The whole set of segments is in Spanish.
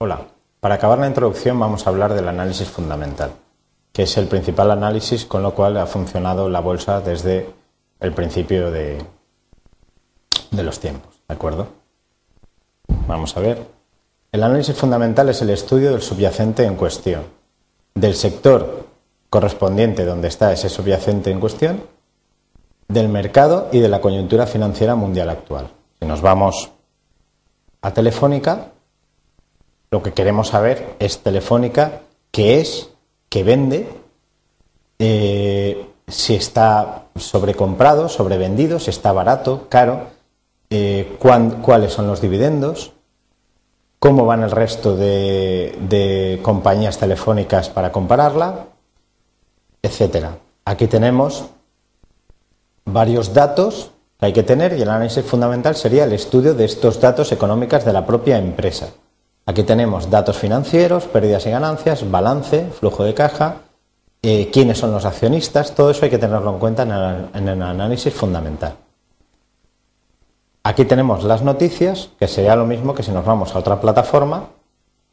Hola, para acabar la introducción vamos a hablar del análisis fundamental, que es el principal análisis con lo cual ha funcionado la bolsa desde el principio de los tiempos, ¿de acuerdo? Vamos a ver. El análisis fundamental es el estudio del subyacente en cuestión, del sector correspondiente donde está ese subyacente en cuestión, del mercado y de la coyuntura financiera mundial actual. Si nos vamos a Telefónica, lo que queremos saber es Telefónica, qué es, qué vende, si está sobrecomprado, sobrevendido, si está barato, caro, cuáles son los dividendos, cómo van el resto de compañías telefónicas para compararla, etcétera. Aquí tenemos varios datos que hay que tener y el análisis fundamental sería el estudio de estos datos económicos de la propia empresa. Aquí tenemos datos financieros, pérdidas y ganancias, balance, flujo de caja, quiénes son los accionistas, todo eso hay que tenerlo en cuenta en el análisis fundamental. Aquí tenemos las noticias, que sería lo mismo que si nos vamos a otra plataforma.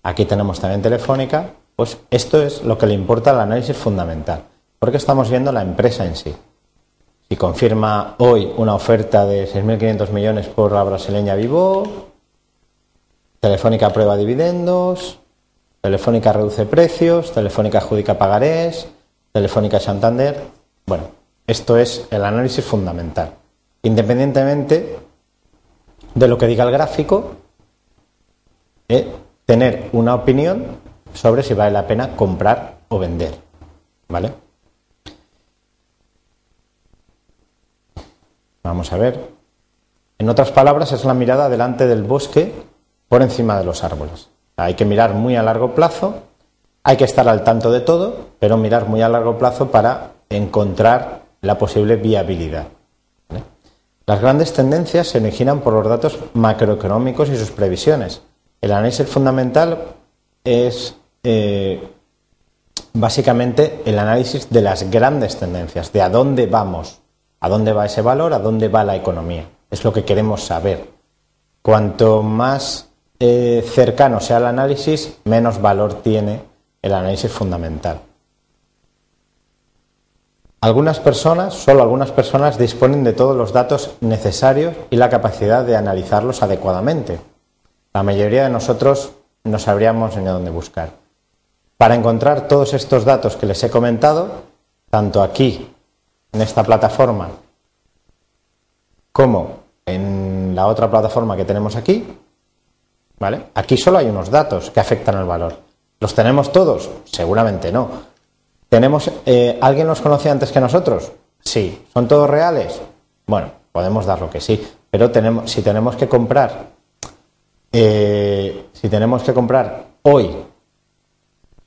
Aquí tenemos también Telefónica. Pues esto es lo que le importa al análisis fundamental, porque estamos viendo la empresa en sí. Si confirma hoy una oferta de 6.500 millones por la brasileña Vivo, Telefónica aprueba dividendos, Telefónica reduce precios, Telefónica adjudica pagarés, Telefónica Santander. Bueno, esto es el análisis fundamental. Independientemente de lo que diga el gráfico, tener una opinión sobre si vale la pena comprar o vender, ¿vale? Vamos a ver. En otras palabras, es la mirada delante del bosque por encima de los árboles. Hay que mirar muy a largo plazo, hay que estar al tanto de todo, pero mirar muy a largo plazo para encontrar la posible viabilidad. Las grandes tendencias se originan por los datos macroeconómicos y sus previsiones. El análisis fundamental es básicamente el análisis de las grandes tendencias, de a dónde vamos, a dónde va ese valor, a dónde va la economía. Es lo que queremos saber. Cuanto más cercano sea el análisis, menos valor tiene el análisis fundamental. Solo algunas personas disponen de todos los datos necesarios y la capacidad de analizarlos adecuadamente. La mayoría de nosotros no sabríamos ni dónde buscar. Para encontrar todos estos datos que les he comentado, tanto aquí, en esta plataforma, como en la otra plataforma que tenemos aquí, ¿vale? Aquí solo hay unos datos que afectan al valor. ¿Los tenemos todos? Seguramente no. ¿Alguien los conocía antes que nosotros? Sí. ¿Son todos reales? Bueno, podemos dar lo que sí, pero si tenemos que comprar hoy,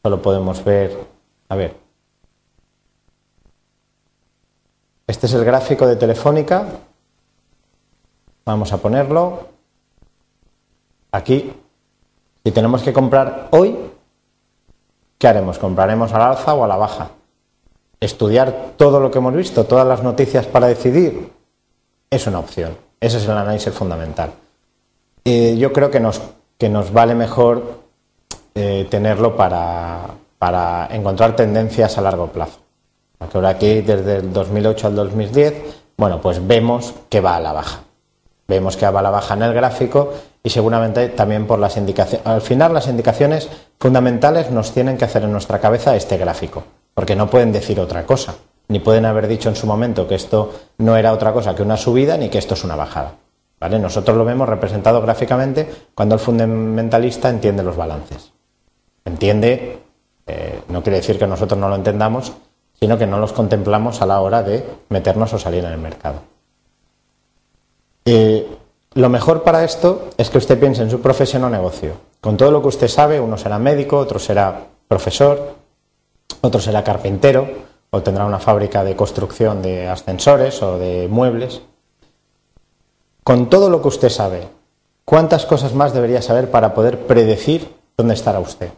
solo podemos ver, a ver, este es el gráfico de Telefónica, vamos a ponerlo aquí. Si tenemos que comprar hoy, ¿qué haremos? ¿Compraremos al alza o a la baja? Estudiar todo lo que hemos visto, todas las noticias para decidir, es una opción. Ese es el análisis fundamental. Yo creo que nos vale mejor tenerlo para encontrar tendencias a largo plazo. Porque ahora aquí, desde el 2008 al 2010, bueno, pues vemos que va a la baja. Vemos que va a la baja en el gráfico y seguramente también por las indicaciones. Al final, las indicaciones fundamentales nos tienen que hacer en nuestra cabeza este gráfico, porque no pueden decir otra cosa, ni pueden haber dicho en su momento que esto no era otra cosa que una subida ni que esto es una bajada, ¿vale? Nosotros lo vemos representado gráficamente cuando el fundamentalista entiende los balances. Entiende, no quiere decir que nosotros no lo entendamos, sino que no los contemplamos a la hora de meternos o salir en el mercado. Lo mejor para esto es que usted piense en su profesión o negocio. Con todo lo que usted sabe, uno será médico, otro será profesor, otro será carpintero, o tendrá una fábrica de construcción de ascensores o de muebles. Con todo lo que usted sabe, ¿cuántas cosas más debería saber para poder predecir dónde estará usted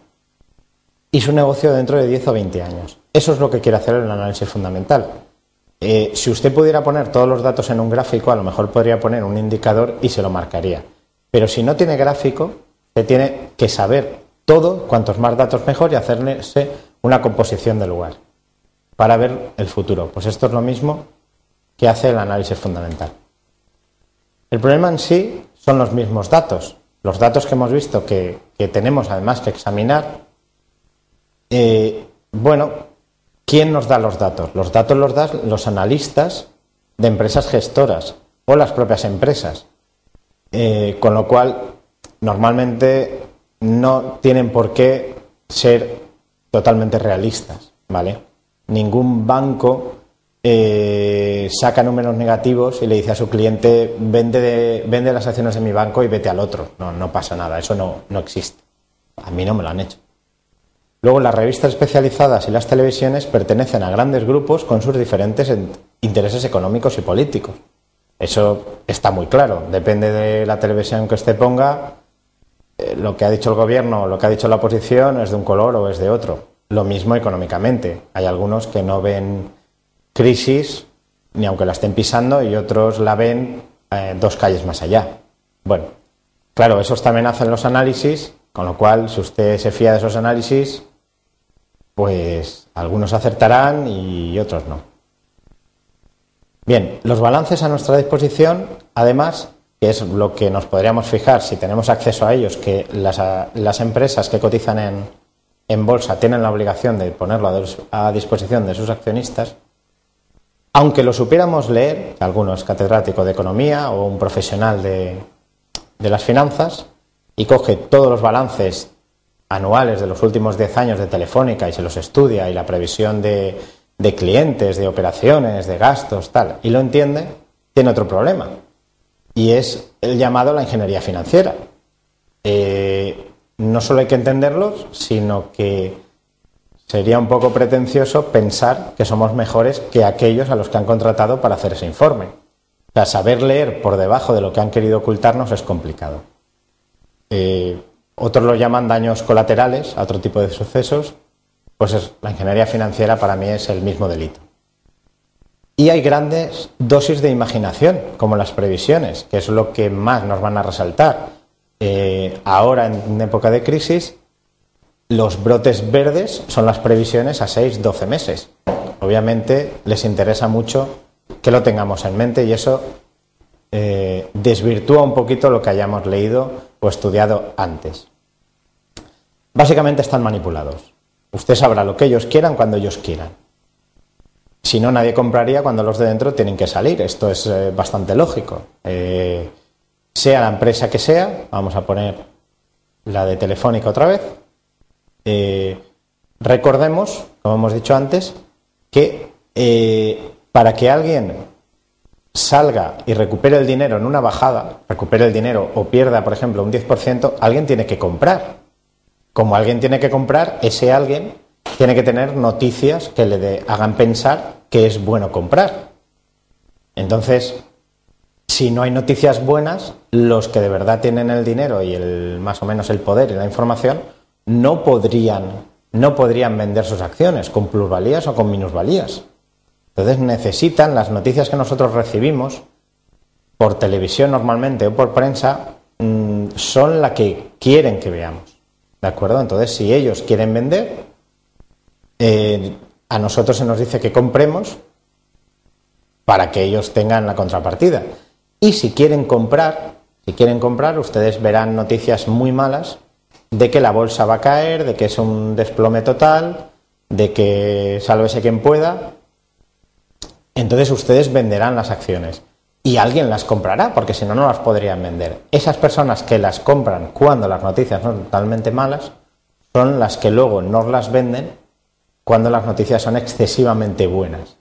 y su negocio dentro de 10 o 20 años? Eso es lo que quiere hacer el análisis fundamental. Si usted pudiera poner todos los datos en un gráfico, a lo mejor podría poner un indicador y se lo marcaría. Pero si no tiene gráfico, usted tiene que saber todo, cuantos más datos mejor, y hacerse una composición del lugar para ver el futuro. Pues esto es lo mismo que hace el análisis fundamental. El problema en sí son los mismos datos. Los datos que hemos visto que tenemos además que examinar. Bueno, ¿quién nos da los datos? Los datos los dan los analistas de empresas gestoras o las propias empresas. Con lo cual, normalmente no tienen por qué ser totalmente realistas, ¿vale? Ningún banco saca números negativos y le dice a su cliente vende las acciones de mi banco y vete al otro. No pasa nada, eso no existe. A mí no me lo han hecho. Luego, las revistas especializadas y las televisiones pertenecen a grandes grupos con sus diferentes intereses económicos y políticos. Eso está muy claro. Depende de la televisión que usted ponga, lo que ha dicho el gobierno o lo que ha dicho la oposición es de un color o es de otro. Lo mismo económicamente. Hay algunos que no ven crisis ni aunque la estén pisando y otros la ven 2 calles más allá. Bueno, claro, esos también hacen los análisis, con lo cual, si usted se fía de esos análisis, pues algunos acertarán y otros no. Bien, los balances a nuestra disposición, además, que es lo que nos podríamos fijar si tenemos acceso a ellos, que las empresas que cotizan en bolsa tienen la obligación de ponerlo a disposición de sus accionistas. Aunque lo supiéramos leer, alguno es catedrático de economía o un profesional de las finanzas y coge todos los balances anuales de los últimos 10 años de Telefónica y se los estudia y la previsión de clientes, de operaciones, de gastos, tal, y lo entiende, tiene otro problema y es el llamado la ingeniería financiera. No solo hay que entenderlos, sino que sería un poco pretencioso pensar que somos mejores que aquellos a los que han contratado para hacer ese informe. O sea, saber leer por debajo de lo que han querido ocultarnos es complicado. Otros lo llaman daños colaterales a otro tipo de sucesos. Pues la ingeniería financiera para mí es el mismo delito. Y hay grandes dosis de imaginación, como las previsiones, que es lo que más nos van a resaltar. Ahora, en época de crisis, los brotes verdes son las previsiones a 6-12 meses. Obviamente les interesa mucho que lo tengamos en mente y eso desvirtúa un poquito lo que hayamos leído o estudiado antes. Básicamente están manipulados. Usted sabrá lo que ellos quieran cuando ellos quieran. Si no, nadie compraría cuando los de dentro tienen que salir. Esto es bastante lógico. Sea la empresa que sea, vamos a poner la de Telefónica otra vez. Recordemos, como hemos dicho antes, que para que alguien salga y recupere el dinero en una bajada, recupere el dinero o pierda, por ejemplo, un 10%, alguien tiene que comprar. Como alguien tiene que comprar, ese alguien tiene que tener noticias que le hagan pensar que es bueno comprar. Entonces, si no hay noticias buenas, los que de verdad tienen el dinero y más o menos el poder y la información no podrían vender sus acciones con plusvalías o con minusvalías. Entonces necesitan las noticias que nosotros recibimos por televisión normalmente o por prensa, son la que quieren que veamos. ¿De acuerdo? Entonces, si ellos quieren vender, a nosotros se nos dice que compremos para que ellos tengan la contrapartida. Y si quieren comprar, ustedes verán noticias muy malas de que la bolsa va a caer, de que es un desplome total, de que sálvese quien pueda. Entonces ustedes venderán las acciones y alguien las comprará, porque si no, no las podrían vender. Esas personas que las compran cuando las noticias son totalmente malas son las que luego no las venden cuando las noticias son excesivamente buenas.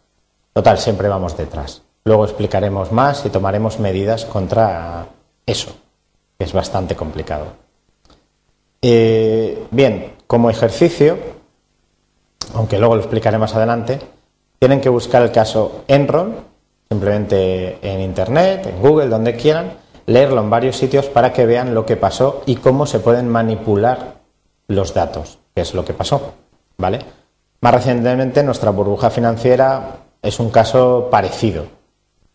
Total, siempre vamos detrás. Luego explicaremos más y tomaremos medidas contra eso, que es bastante complicado. Bien, como ejercicio, aunque luego lo explicaré más adelante, tienen que buscar el caso Enron, simplemente en Internet, en Google, donde quieran, leerlo en varios sitios para que vean lo que pasó y cómo se pueden manipular los datos, que es lo que pasó, ¿vale? Más recientemente, nuestra burbuja financiera es un caso parecido.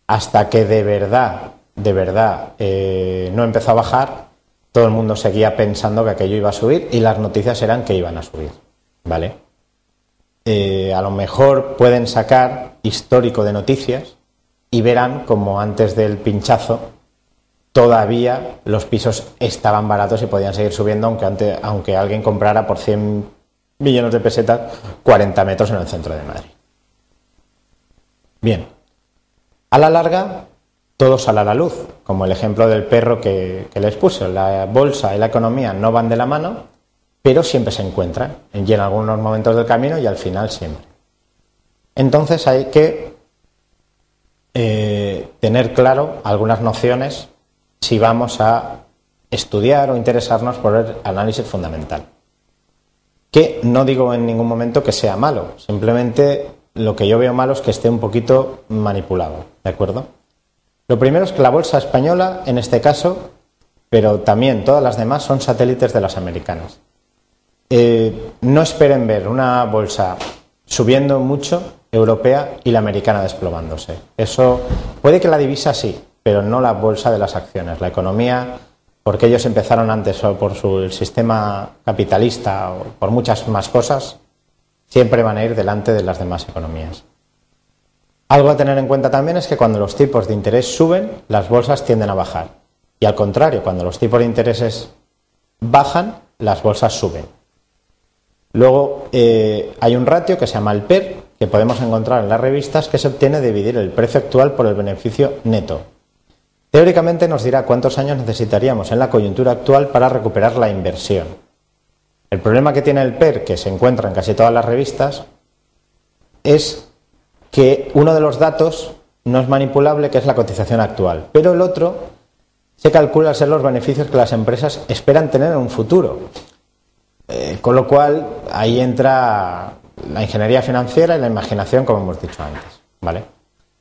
Hasta que de verdad no empezó a bajar, todo el mundo seguía pensando que aquello iba a subir y las noticias eran que iban a subir, ¿vale? A lo mejor pueden sacar histórico de noticias y verán como antes del pinchazo todavía los pisos estaban baratos y podían seguir subiendo aunque alguien comprara por 100 millones de pesetas 40 metros en el centro de Madrid. Bien, a la larga todo sale a la luz, como el ejemplo del perro que les puse. La bolsa y la economía no van de la mano, pero siempre se encuentran, y en algunos momentos del camino y al final siempre. Entonces hay que tener claro algunas nociones si vamos a estudiar o interesarnos por el análisis fundamental. Que no digo en ningún momento que sea malo, simplemente lo que yo veo malo es que esté un poquito manipulado, ¿de acuerdo? Lo primero es que la bolsa española, en este caso, pero también todas las demás, son satélites de las americanas. No esperen ver una bolsa subiendo mucho, europea, y la americana desplomándose. Eso puede que la divisa sí, pero no la bolsa de las acciones. La economía, porque ellos empezaron antes o por el sistema capitalista o por muchas más cosas, siempre van a ir delante de las demás economías. Algo a tener en cuenta también es que cuando los tipos de interés suben, las bolsas tienden a bajar. Y al contrario, cuando los tipos de intereses bajan, las bolsas suben. Luego hay un ratio que se llama el PER, que podemos encontrar en las revistas, que se obtiene de dividir el precio actual por el beneficio neto. Teóricamente nos dirá cuántos años necesitaríamos en la coyuntura actual para recuperar la inversión. El problema que tiene el PER, que se encuentra en casi todas las revistas, es que uno de los datos no es manipulable, que es la cotización actual, pero el otro se calcula al ser los beneficios que las empresas esperan tener en un futuro. Con lo cual, ahí entra la ingeniería financiera y la imaginación, como hemos dicho antes, ¿vale?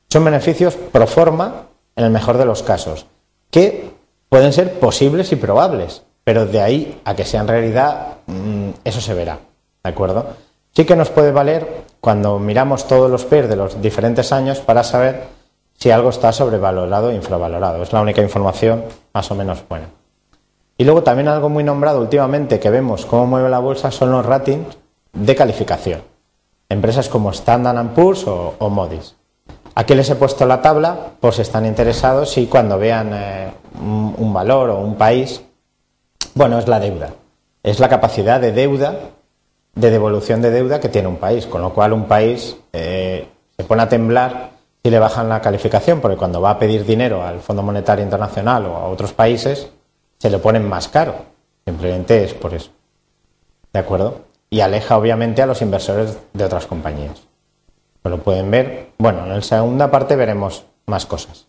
Son beneficios pro forma, en el mejor de los casos, que pueden ser posibles y probables, pero de ahí a que sean realidad, eso se verá, ¿de acuerdo? Sí que nos puede valer cuando miramos todos los PER de los diferentes años para saber si algo está sobrevalorado o infravalorado. Es la única información más o menos buena. Y luego también algo muy nombrado últimamente que vemos cómo mueve la bolsa son los ratings de calificación. Empresas como Standard & Poor's o Moody's. Aquí les he puesto la tabla por si están interesados y cuando vean un valor o un país, bueno, es la deuda. Es la capacidad de deuda, de devolución de deuda que tiene un país, con lo cual un país se pone a temblar si le bajan la calificación, porque cuando va a pedir dinero al Fondo Monetario Internacional o a otros países, se le ponen más caro. Simplemente es por eso. ¿De acuerdo? Y aleja obviamente a los inversores de otras compañías. Pues lo pueden ver. Bueno, en la segunda parte veremos más cosas.